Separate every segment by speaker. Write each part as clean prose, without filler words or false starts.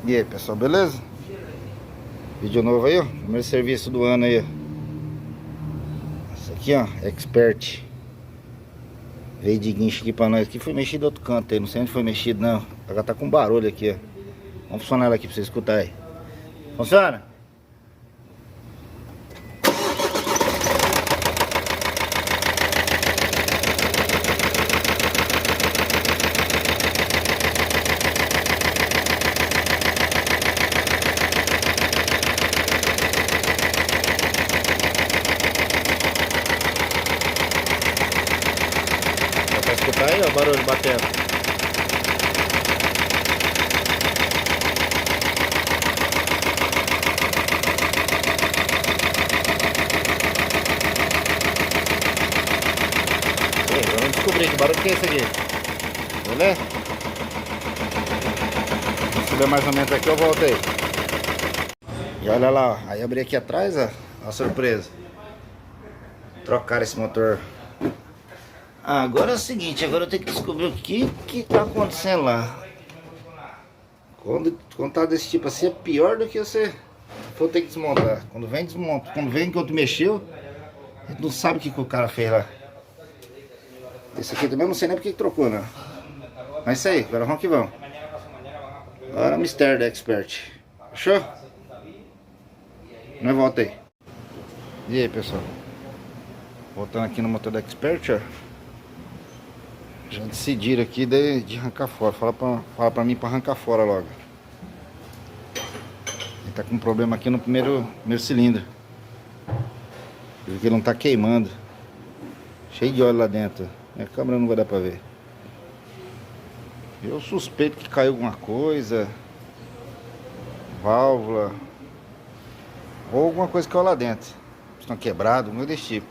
Speaker 1: E aí, pessoal, beleza? Vídeo novo aí, ó. Primeiro serviço do ano aí, ó. Esse aqui, ó, Expert. Veio de guincho aqui pra nós. Aqui foi mexido do outro canto aí. Não sei onde foi mexido, não. Agora tá com barulho aqui, ó. Vamos funcionar ela aqui pra você escutar aí. Funciona? Dá pra escutar aí, ó, o barulho batendo. Vamos descobrir que barulho que é esse aqui. Beleza? Vamos subir mais ou menos aqui, eu voltei. E olha lá, ó. Aí abri aqui atrás, ó. A surpresa. Trocar esse motor. Agora é o seguinte, agora eu tenho que descobrir o que tá acontecendo lá. Quando tá desse tipo assim, é pior do que você for ter que desmontar. Quando vem desmonta, quando vem enquanto mexeu, a gente não sabe o que o cara fez lá. Esse aqui também eu não sei nem porque que trocou, né? Mas isso aí, agora vamos que vamos. Agora o mistério da Expert. Fechou? Nós volta aí. E aí, pessoal? Voltando aqui no motor da Expert, ó. Já decidiram aqui de arrancar fora. Fala pra mim pra arrancar fora logo. Ele tá com um problema aqui no primeiro cilindro. Porque ele não tá queimando. Cheio de óleo lá dentro. Minha câmera não vai dar pra ver. Eu suspeito que caiu alguma coisa. Válvula. Ou alguma coisa que caiu lá dentro. Estão quebrados, não desse tipo.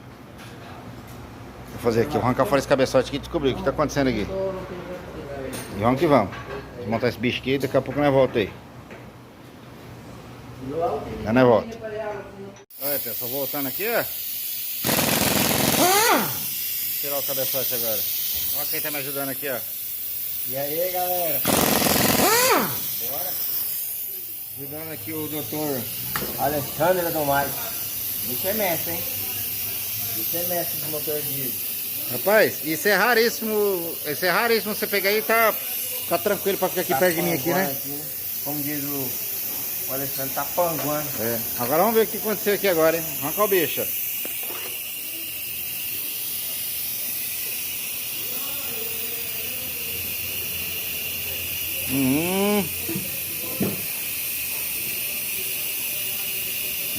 Speaker 1: Vou fazer aqui, vou arrancar fora esse cabeçote aqui e descobrir o que está acontecendo aqui. E vamos que vamos. Vou montar esse bicho aqui e daqui a pouco nós volta aí. Já nós volta. Olha, pessoal, voltando aqui, ó. Vou tirar o cabeçote agora. Olha quem tá me ajudando aqui, ó.
Speaker 2: E aí, galera?
Speaker 1: Bora. Ajudando aqui o doutor
Speaker 2: Alexandre Domais. Bicho é mestre, hein? Bicho é mestre de motor diesel.
Speaker 1: Rapaz, isso é raríssimo. Isso é raríssimo você pegar aí e tá tranquilo pra ficar aqui perto de mim aqui, né?
Speaker 2: Como diz o Alexandre, tá panguando.
Speaker 1: É. Agora vamos ver o que aconteceu aqui agora, hein? Arranca o bicho.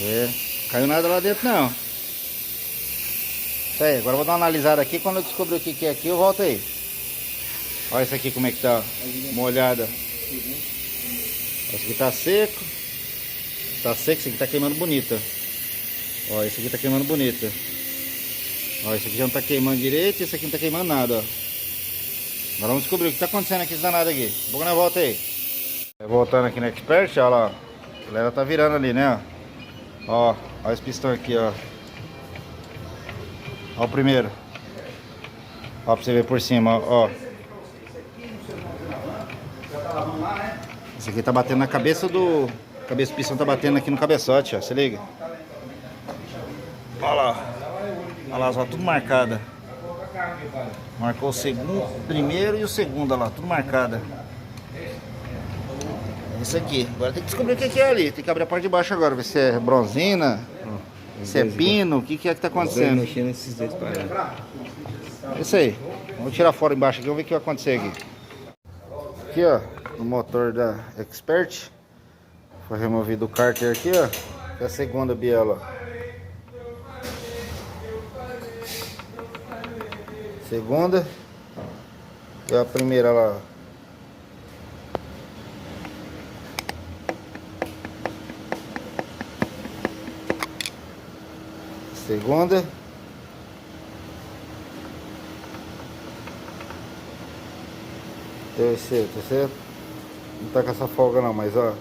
Speaker 1: É. Caiu nada lá dentro não. Isso aí, agora eu vou dar uma analisada aqui. Quando eu descobrir o que é aqui, eu volto aí. Olha isso aqui como é que tá. Uma olhada. Esse aqui tá seco. Tá seco, esse aqui tá queimando bonito. Ó, esse aqui tá queimando bonito. Ó, esse aqui já não tá queimando direito. Esse aqui não tá queimando nada, ó. Agora vamos descobrir o que tá acontecendo aqui, esse danado aqui. Daqui a pouco nós volta aí. Voltando aqui no Expert, ó lá. A galera tá virando ali, né? Ó, ó esse pistão aqui, ó. Ó o primeiro. Ó, pra você ver por cima, ó. Esse aqui tá batendo na cabeça do... A cabeça do pistão tá batendo aqui no cabeçote, ó. Se liga. Ó lá. Olha lá, só tudo marcada. Marcou o segundo, o primeiro e o segundo, olha lá, tudo marcada. Isso aqui. Agora tem que descobrir o que é ali. Tem que abrir a parte de baixo agora, ver se é bronzina, se é pino, o que é que tá acontecendo.
Speaker 2: Mexendo nesses dois paradas.
Speaker 1: É isso aí. Vamos tirar fora embaixo aqui, vamos ver o que vai acontecer aqui. Aqui, ó, o motor da Expert. Foi removido o cárter aqui, ó. É a segunda biela. Segunda. E a primeira lá. Segunda. Terceira. Não tá com essa folga não, mas ó.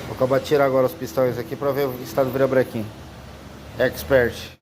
Speaker 1: Vou acabar de tirar agora os pistões aqui pra ver o estado do virabrequim. Expert.